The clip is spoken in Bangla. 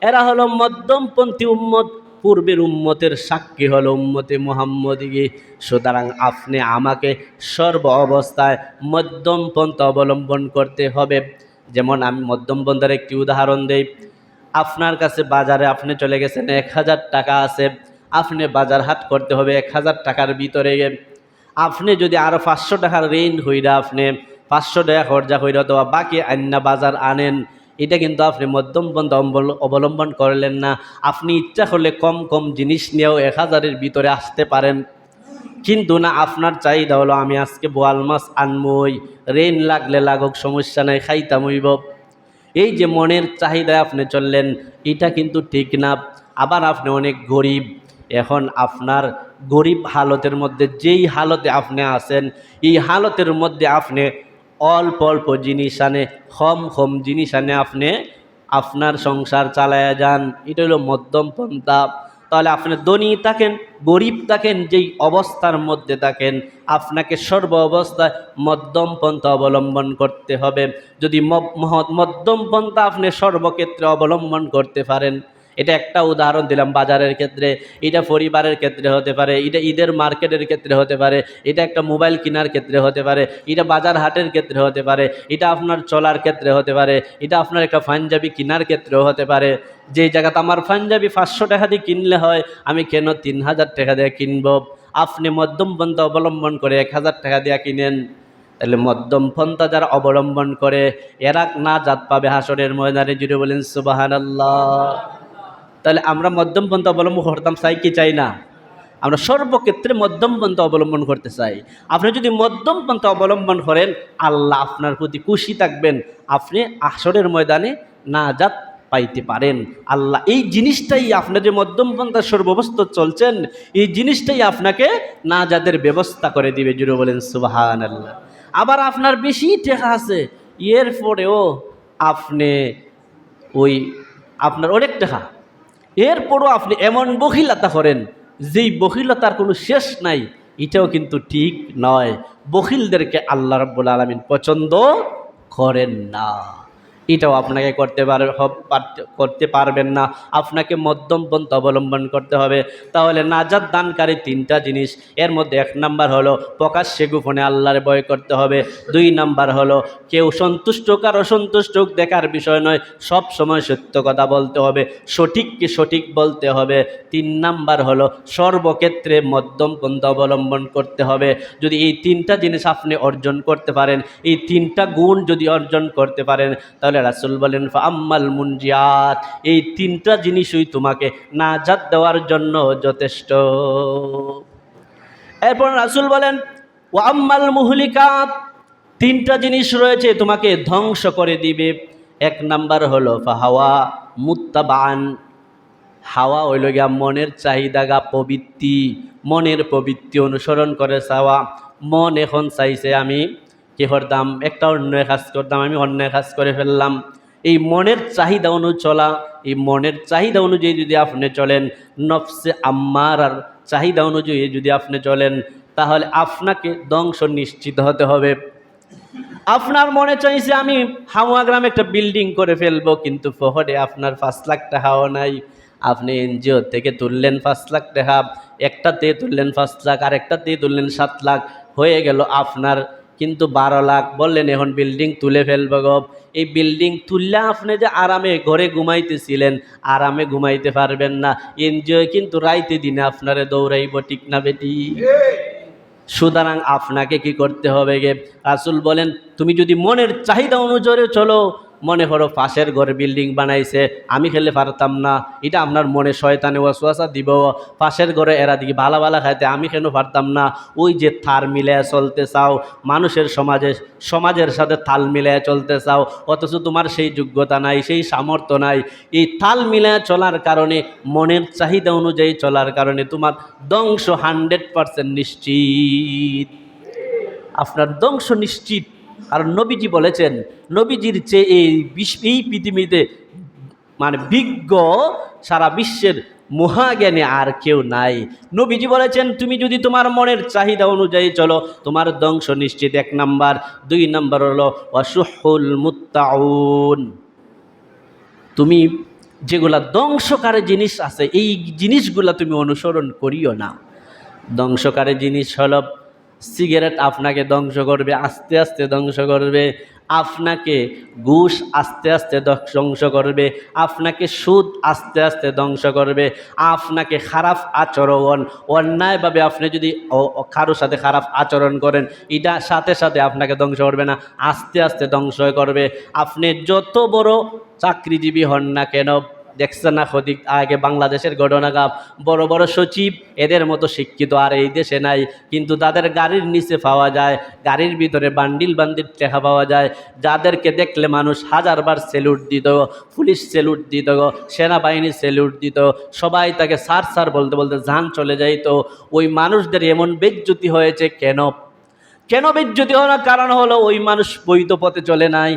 এরা হলো মধ্যমপন্থী উম্মত, পূর্বের উম্মতের সাক্ষী হলো উম্মতে মুহাম্মদী। সুতরাং আপনি আমাকে সর্ব অবস্থায় মধ্যম পন্থা অবলম্বন করতে হবে। যেমন আমি মধ্যম পন্থার একটি উদাহরণ দেই। আপনার কাছে বাজারে আপনি চলে গেছেন, 1000 টাকা আছে, আপনি বাজার হাট করতে হবে 1000 টাকার ভিতরে। আপনি যদি আরও 500 টাকার ঋণ হইরা আপনি 500 টাকা খরচা হইরা অথবা বাকি আন্না বাজার আনেন, এটা কিন্তু আপনি মধ্যম পন্থা অবলম্বন করলেন না। আপনি ইচ্ছা করলে কম কম জিনিস নিয়েও 1000-এর ভিতরে আসতে পারেন, কিন্তু না, আপনার চাহিদা হলো আমি আজকে বোয়াল মাছ আনবই, ঋণ লাগলে লাগুক, সমস্যা নাই, খাইতাম হইব। এই যে মনের চাহিদায় আপনি চললেন, এটা কিন্তু ঠিক না। আবার আপনি অনেক গরিব, এখন আপনার গরিব হালতের মধ্যে যেই হালতে আপনি আছেন, এই হালতের মধ্যে আপনি অল্প অল্প জিনিস আনে, কম কম জিনিস আনে আপনি আপনার সংসার চালায়া যান, এটা হলো মধ্যম পন্থা। তাহলে আপনি ধনী থাকেন, গরিব থাকেন, যেই অবস্থার মধ্যে থাকেন, আপনাকে সর্ব অবস্থায় মধ্যম পন্থা অবলম্বন করতে হবে। যদি মধ্যম পন্থা আপনি সর্বক্ষেত্রে অবলম্বন করতে পারেন, এটা একটা উদাহরণ দিলাম বাজারের ক্ষেত্রে, এটা পরিবারের ক্ষেত্রে হতে পারে, এটা ঈদের মার্কেটের ক্ষেত্রে হতে পারে, এটা একটা মোবাইল কেনার ক্ষেত্রে হতে পারে, এটা বাজার হাটের ক্ষেত্রে হতে পারে, এটা আপনার চলার ক্ষেত্রে হতে পারে, এটা আপনার একটা পাঞ্জাবি কেনার ক্ষেত্রেও হতে পারে। যেই জায়গাতে আমার পাঞ্জাবি 500 টাকা দিয়ে কিনলে হয়, আমি কেন 3000 টাকা দিয়ে কিনব? আপনি মধ্যম পন্থা অবলম্বন করে 1000 টাকা দিয়ে কিনেন। তাহলে মধ্যম পন্থা যারা অবলম্বন করে এরা না জাত পাবে হাসরের ময়দানে। জুড়ে বলেন সুবহানাল্লাহ। তাহলে আমরা মধ্যম পন্থা অবলম্বন করতাম চাই কি চাই না? আমরা সর্বক্ষেত্রে মধ্যম পন্থা অবলম্বন করতে চাই। আপনি যদি মধ্যম পন্থা অবলম্বন করেন, আল্লাহ আপনার প্রতি খুশি থাকবেন, আপনি হাসরের ময়দানে নাজাত পাইতে পারেন। আল্লাহ এই জিনিসটাই, আপনার যে মধ্যম পন্থার সর্বাবস্থা চলছেন, এই জিনিসটাই আপনাকে নাজাতের ব্যবস্থা করে দিবে। জুড়ে বলেন সুবহানাল্লাহ। আবার আপনার বেশি টাকা আছে, এরপরেও আপনি ওই আপনার অনেক টাকা, এরপরও আপনি এমন বখিলতা করেন যেই বখিলতার কোনো শেষ নাই, এটাও কিন্তু ঠিক নয়। বখিলদেরকে আল্লাহ রাব্বুল আলামিন পছন্দ করেন না, এটাও আপনাকে করতে পারবেন না। আপনাকে মধ্যম পন্থা অবলম্বন করতে হবে। তাহলে নাজাত দানকারী 3টা জিনিস, এর মধ্যে 1 নাম্বার হলো প্রকাশ্যে গোপনে আল্লাহর ভয় করতে হবে। 2 নাম্বার হলো কেউ সন্তুষ্ট কার অসন্তুষ্ট দেখার বিষয় নয়, সব সময় সত্য কথা বলতে হবে, সঠিককে সঠিক বলতে হবে। 3 নাম্বার হলো সর্বক্ষেত্রে মধ্যম পন্থা অবলম্বন করতে হবে। যদি এই 3টা জিনিস আপনি অর্জন করতে পারেন, এই 3টা গুণ যদি অর্জন করতে পারেন, তাহলে রাসূল বলেন ফাআম্মাল মুনজিয়াত, এই 3টা জিনিসই তোমাকে নাজাত দেওয়ার জন্য যথেষ্ট। এরপর রাসূল বলেন ওয়াম্মাল মুহলিকাত, 3টা জিনিস রয়েছে তোমাকে ধ্বংস করে দিবে। 1 নাম্বার হলো ফাহাওয়া মুত্তাবান, হাওয়া হইল গিয়া মনের চাহিদাগা প্রবৃত্তি, মনের প্রবৃত্তি অনুসরণ করে চাওয়া। মন এখন চাইছে আমি কি করতাম, একটা অন্যায় কাজ করতাম, আমি অন্যায় কাজ করে ফেললাম। এই মনের চাহিদা চলা, এই মনের চাহিদা অনুযায়ী যদি আপনি চলেন, নফসে আম্মারার চাহিদা অনুযায়ী যদি আপনি চলেন, তাহলে আপনাকে ধ্বংস নিশ্চিত হতে হবে। আপনার মনে চাইছে আমি হাওয়া গ্রামে একটা বিল্ডিং করে ফেলবো, কিন্তু পকেটে আপনার 5 লাখ টাকাও নাই। আপনি এনজিও থেকে তুললেন 5 লাখ টাকা, একটাতে তুললেন 5 লাখ, আর একটাতে তুললেন 7 লাখ, হয়ে গেল আপনার কিন্তু 12 লাখ। বললেন এখন বিল্ডিং তুলে ফেলবো গো। এই বিল্ডিং তুললে আপনি যে আরামে ঘরে ঘুমাইতেছিলেন, আরামে ঘুমাইতে পারবেন না। এনজিও কিন্তু রাইতে দিনে আপনারে দৌড়াইব, ঠিক না বেটি? সুতরাং আপনাকে কি করতে হবে গে? রাসূল বলেন তুমি যদি মনের চাহিদা অনুযায়ী চলো, মনে করো পাশের ঘরে বিল্ডিং বানাইছে, আমি খেলে পারতাম না, এটা আপনার মনে শয়তানে ওয়াসওয়াসা দিব। পাশের ঘরে এরা দিকে ভালা ভালা খাইতে, আমি কেন পারতাম না? ওই যে তাল মিলায় চলতে চাও, মানুষের সমাজের সাথে তাল মিলায় চলতে চাও, অথচ তোমার সেই যোগ্যতা নাই, সেই সামর্থ্য নাই। এই তাল মিলায় চলার কারণে, মনের চাহিদা অনুযায়ী চলার কারণে তোমার ধ্বংস 100% নিশ্চিত। আপনার ধ্বংস নিশ্চিত। কারণ নবীজি বলেছেন, নবীজির চেয়ে এই পৃথিবীতে মানে বিজ্ঞ সারা বিশ্বের মহাজ্ঞানী আর কেউ নাই। নবীজি বলেছেন তুমি যদি তোমার মনের চাহিদা অনুযায়ী চলো, তোমার ধ্বংস নিশ্চিত। 1 নাম্বার। 2 নাম্বার হলো ওয়াসুহুল মুত্তাউন, তুমি যেগুলা ধ্বংসকারী জিনিস আছে এই জিনিসগুলা তুমি অনুসরণ করিও না। ধ্বংসকারী জিনিস হলো সিগারেট, আপনাকে ধ্বংস করবে, আস্তে আস্তে ধ্বংস করবে। আপনাকে ঘুষ আস্তে আস্তে ধ্বংস করবে। আপনাকে সুদ আস্তে আস্তে ধ্বংস করবে। আপনাকে খারাপ আচরণ, অন্যায়ভাবে আপনি যদি কারোর সাথে খারাপ আচরণ করেন, এটা সাথে সাথে আপনাকে ধ্বংস করবে না, আস্তে আস্তে ধ্বংস করবে। আপনি যত বড় চাকরিজীবী হন না কেন, দেখছেন না খদিক আগে বাংলাদেশের ঘটনাকাপ, বড় বড় সচিব এদের মতো শিক্ষিত আর এই দেশে নাই, কিন্তু তাদের গাড়ির নিচে পাওয়া যায়, গাড়ির ভিতরে বান্ডিল বান্ডিল টাকা পাওয়া যায়, যাদেরকে দেখলে মানুষ হাজারবার স্যালুট দিত, পুলিশ স্যালুট দিত, সেনাবাহিনী স্যালুট দিত, সবাই তাকে স্যার স্যার বলতে বলতে জান চলে যাইত। ওই মানুষদের এমন বেজ্জতি হয়েছে কেন? কেন বেজ্জতি হওয়ার কারণ হলো ওই মানুষ বৈধ পথে চলে নাই।